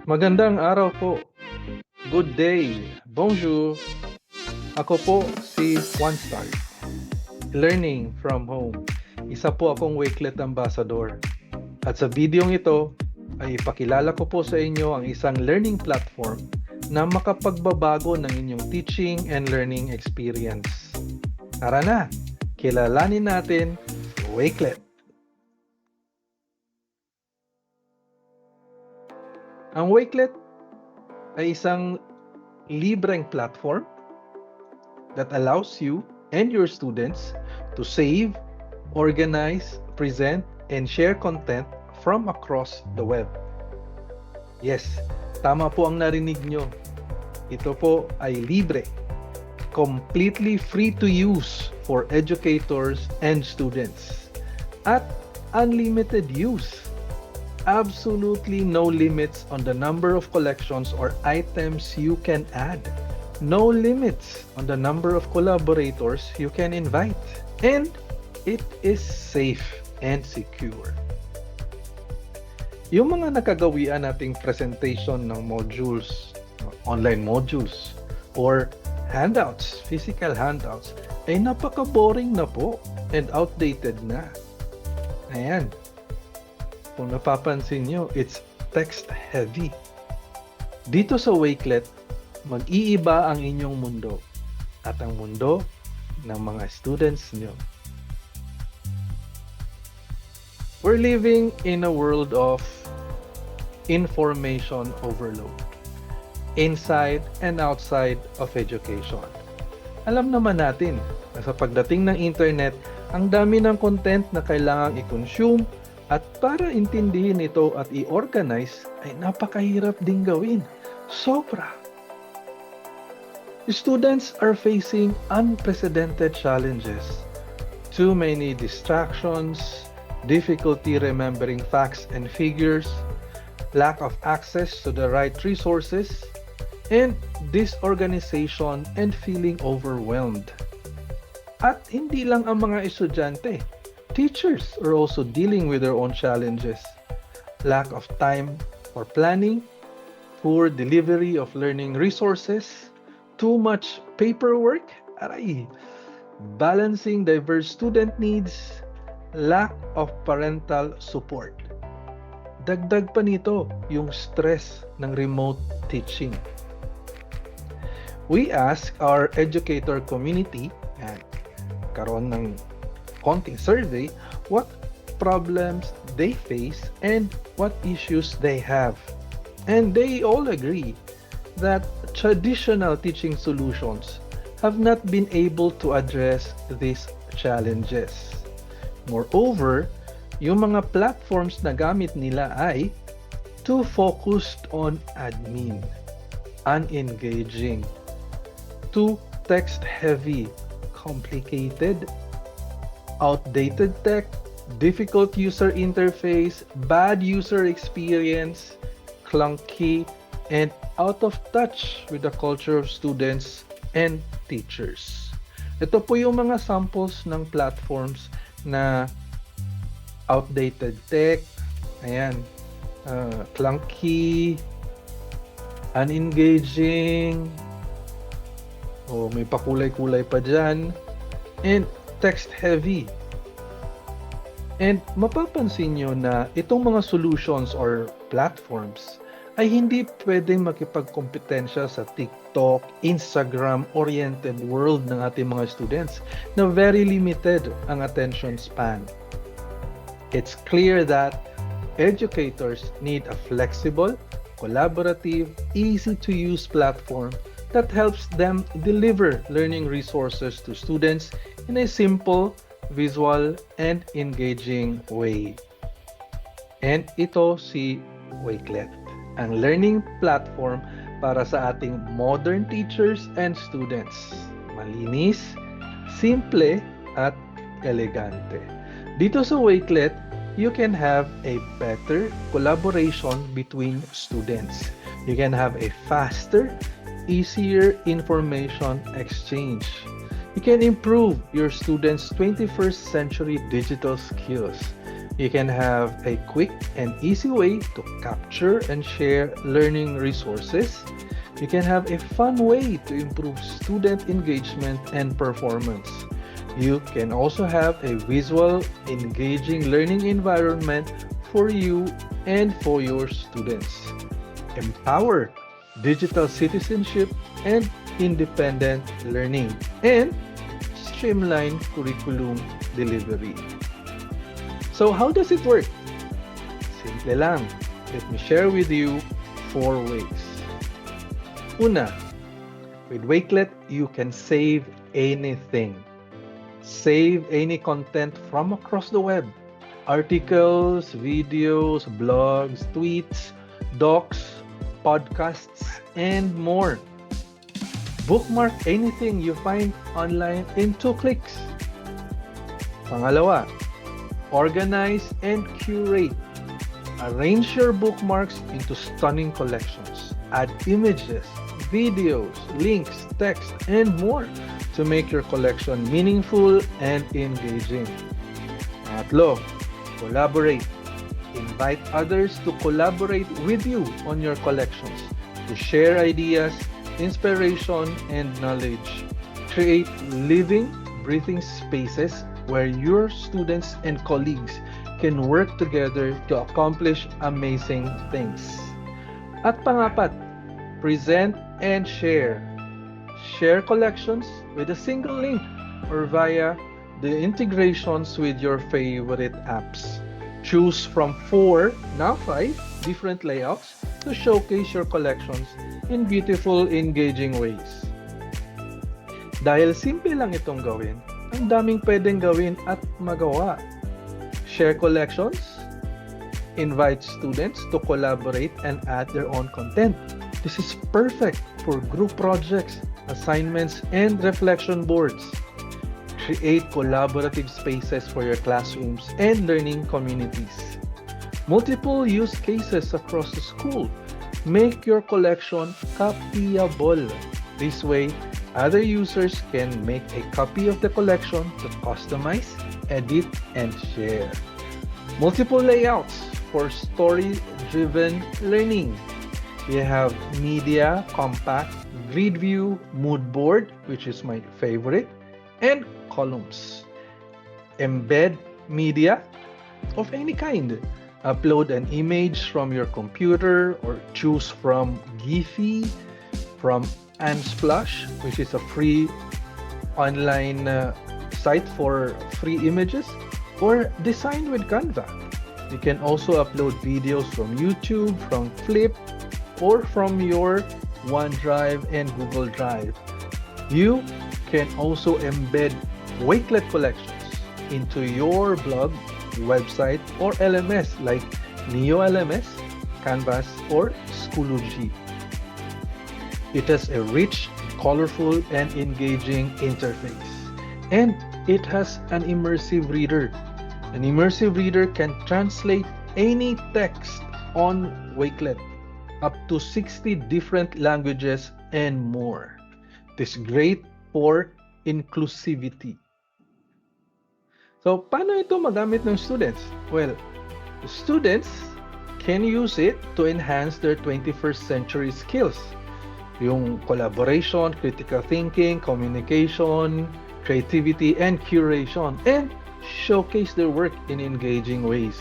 Magandang araw po. Good day. Bonjour. Ako po si One Star. Learning from home. Isa po akong Wakelet ambassador. At sa videong ito ay ipakilala ko po sa inyo ang isang learning platform na makapagbabago ng inyong teaching and learning experience. Tara na, kilalanin natin Wakelet. Ang Wakelet ay isang libreng platform that allows you and your students to save, organize, present, and share content from across the web. Yes, tama po ang narinig nyo. Ito po ay libre, completely free to use for educators and students, at unlimited use. Absolutely no limits on the number of collections or items you can add. No limits on the number of collaborators you can invite. And it is safe and secure. Yung mga nakagawian nating presentation ng modules, online modules, or handouts, physical handouts, ay napaka-boring na po and outdated na. Ayan. Kung napapansin nyo, it's text heavy. Dito sa Wakelet, mag-iiba ang inyong mundo at ang mundo ng mga students nyo. We're living in a world of information overload, inside and outside of education. Alam naman natin na sa pagdating ng internet, ang dami ng content na kailangang i-consume. At para intindihin ito at i-organize ay napakahirap ding gawin. Sobra. Students are facing unprecedented challenges. Too many distractions, difficulty remembering facts and figures, lack of access to the right resources, and disorganization and feeling overwhelmed. At hindi lang ang mga estudyante. Teachers are also dealing with their own challenges. Lack of time for planning, poor delivery of learning resources, too much paperwork, balancing diverse student needs, lack of parental support. Dagdag pa nito yung stress ng remote teaching. We ask our educator community, karon ng konting survey, what problems they face and what issues they have. And they all agree that traditional teaching solutions have not been able to address these challenges. Moreover, yung mga platforms na gamit nila ay too focused on admin, unengaging, too text-heavy, complicated, outdated tech, difficult user interface, bad user experience, clunky, and out of touch with the culture of students and teachers. Ito po yung mga samples ng platforms na outdated tech, clunky, unengaging, may pakulay-kulay pa dyan, and text-heavy. And mapapansin nyo na itong mga solutions or platforms ay hindi pwedeng makipagkompetensya sa TikTok, Instagram-oriented world ng ating mga students na very limited ang attention span. It's clear that educators need a flexible, collaborative, easy-to-use platform that helps them deliver learning resources to students in a simple, visual, and engaging way. And ito si Wakelet, ang learning platform para sa ating modern teachers and students. Malinis, simple, at elegante. Dito sa Wakelet, you can have a better collaboration between students. You can have a faster, easier information exchange. You can improve your students' 21st century digital skills You can have a quick and easy way to capture and share learning resources. You can have a fun way to improve student engagement and performance. You can also have a visual, engaging learning environment for you and for your students. Empower digital citizenship and independent learning, and streamline curriculum delivery. So how does it work? Simple lang. Let me share with you 4 ways. Una, with Wakelet, you can save anything. Save any content from across the web. Articles, videos, blogs, tweets, docs, podcasts, and more. Bookmark anything you find online in 2 clicks. Pangalawa, organize and curate. Arrange your bookmarks into stunning collections. Add images, videos, links, text, and more to make your collection meaningful and engaging. Pangatlo, collaborate. Invite others to collaborate with you on your collections, to share ideas, inspiration, and knowledge. Create living, breathing spaces where your students and colleagues can work together to accomplish amazing things. At pangapat, present and share. Share collections with a single link or via the integrations with your favorite apps. Choose from 4, now 5, different layouts to showcase your collections in beautiful, engaging ways. Dahil simple lang itong gawin, ang daming pwedeng gawin at magawa. Share collections, invite students to collaborate and add their own content. This is perfect for group projects, assignments, and reflection boards. Create collaborative spaces for your classrooms and learning communities. Multiple use cases across the school. Make your collection copyable. This way, other users can make a copy of the collection to customize, edit, and share. Multiple layouts for story-driven learning. You have media, compact, grid view, mood board, which is my favorite, and columns. Embed media of any kind. Upload an image from your computer or choose from Giphy, from Unsplash, which is a free online site for free images, or design with Canva. You can also upload videos from YouTube, from Flip, or from your OneDrive and Google Drive. You can also embed Wakelet collections into your blog, website, or LMS like Neo LMS, Canvas, or Schoology. It has a rich, colorful, and engaging interface. And it has an immersive reader. An immersive reader can translate any text on Wakelet, up to 60 different languages and more. It is great for inclusivity. So, paano ito magamit ng students? Well, the students can use it to enhance their 21st century skills. Yung collaboration, critical thinking, communication, creativity, and curation, and showcase their work in engaging ways.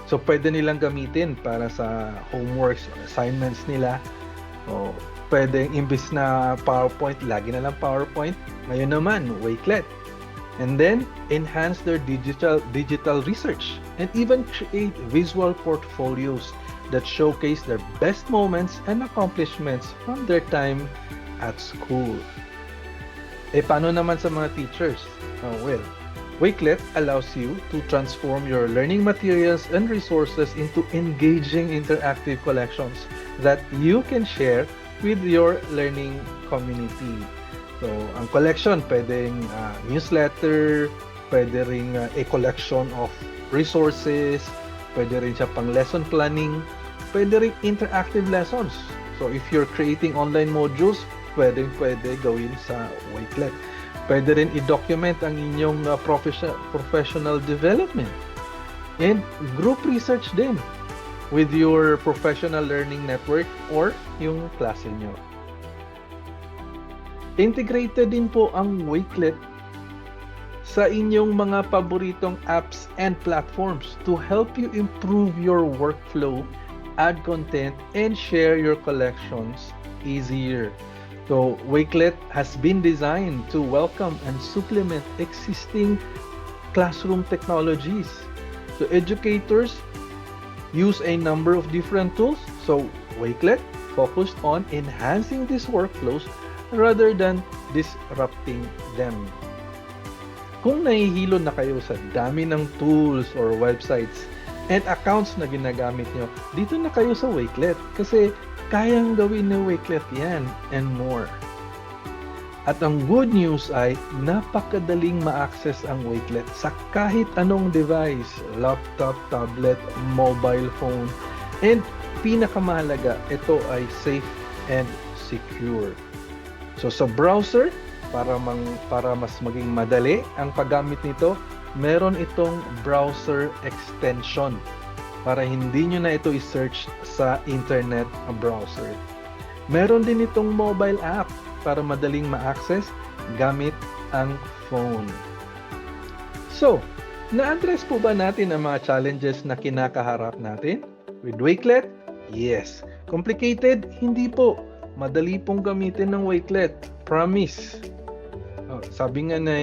So, pwede nilang gamitin para sa homeworks, assignments nila. O, pwedeng imbis na PowerPoint, lagi na lang PowerPoint. Ngayon naman, Wakelet. And then, enhance their digital research and even create visual portfolios that showcase their best moments and accomplishments from their time at school. Paano naman sa mga teachers? Well, Wakelet allows you to transform your learning materials and resources into engaging interactive collections that you can share with your learning community. So, ang collection, pwedeng newsletter, pwede ring a collection of resources, pwede rin siya pang lesson planning, pwede rin interactive lessons. So, if you're creating online modules, pwede gawin sa Wakelet. Pwede rin i-document ang inyong professional development. And group research din with your professional learning network or yung klase nyo. Integrated din po ang Wakelet sa inyong mga paboritong apps and platforms to help you improve your workflow, add content, and share your collections easier. So, Wakelet has been designed to welcome and supplement existing classroom technologies. So, educators use a number of different tools. So, Wakelet focused on enhancing these workflows rather than disrupting them. Kung nahihilo na kayo sa dami ng tools or websites and accounts na ginagamit nyo, dito na kayo sa Wakelet kasi kayang gawin ni Wakelet yan and more. At ang good news ay napakadaling ma-access ang Wakelet sa kahit anong device, laptop, tablet, mobile phone, and pinakamahalaga, ito ay safe and secure. So sa browser, para mas maging madali ang paggamit nito, meron itong browser extension para hindi nyo na ito i-search sa internet browser. Meron din itong mobile app para madaling ma-access gamit ang phone. So, na-address po ba natin ang mga challenges na kinakaharap natin with Wakelet? Yes. Complicated? Hindi po. Madali pong gamitin ng Wakelet. Promise. Sabi nga na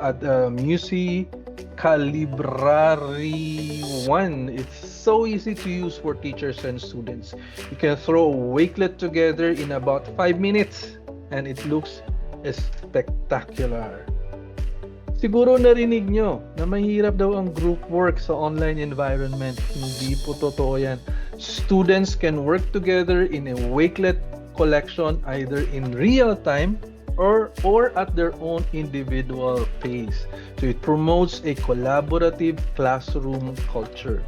at Musi Calibrary 1, it's so easy to use for teachers and students. You can throw Wakelet together in about 5 minutes and it looks spectacular. Siguro narinig nyo na mahirap daw ang group work sa online environment. Hindi po totoo yan. Students can work together in a Wakelet collection either in real time or at their own individual pace. So it promotes a collaborative classroom culture.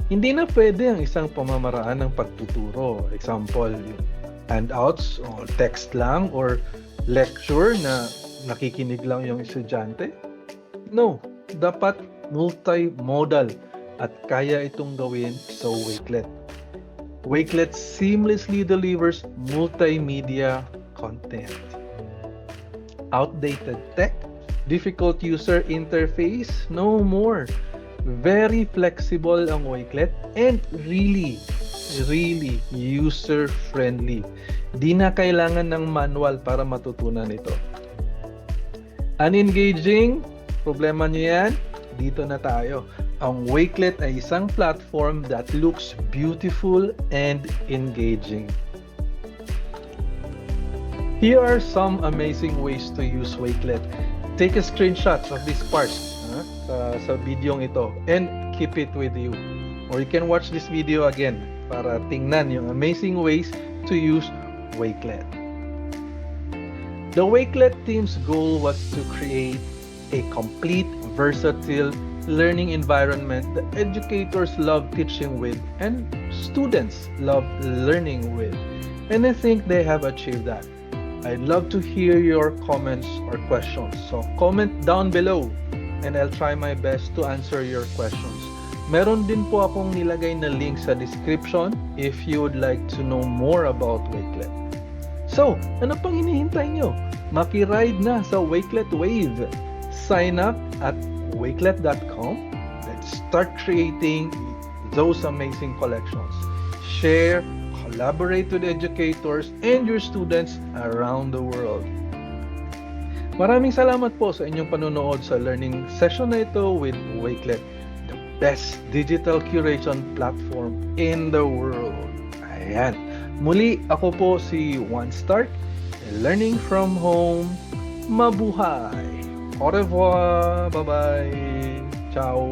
Hindi na pwede ang isang pamamaraan ng pagtuturo. Example, handouts o text lang or lecture na nakikinig lang yung estudyante. No, dapat multimodal at kaya itong gawin sa Wakelet. Wakelet seamlessly delivers multimedia content. Outdated tech, difficult user interface, no more. Very flexible ang Wakelet and really user-friendly. Di na kailangan ng manual para matutunan ito. Unengaging, problema nyo yan? Dito na tayo. Ang Wakelet ay isang platform that looks beautiful and engaging. Here are some amazing ways to use Wakelet. Take a screenshot of this part sa video ito and keep it with you. Or you can watch this video again para tingnan yung amazing ways to use Wakelet. The Wakelet team's goal was to create a complete, versatile learning environment that educators love teaching with and students love learning with. And I think they have achieved that. I'd love to hear your comments or questions. So comment down below and I'll try my best to answer your questions. Meron din po akong nilagay na link sa description if you would like to know more about Wakelet. So, ano pang hinihintay nyo? Maki-ride na sa Wakelet Wave. Sign up at wakelet.com. Let's start creating those amazing collections. Share, collaborate with educators and your students around the world. Maraming salamat po sa inyong panonood sa learning session na ito with Wakelet, the best digital curation platform in the world. Ayan. Muli, ako po si Juan Stark, learning from home. Mabuhay! Au revoir! Bye-bye! Ciao!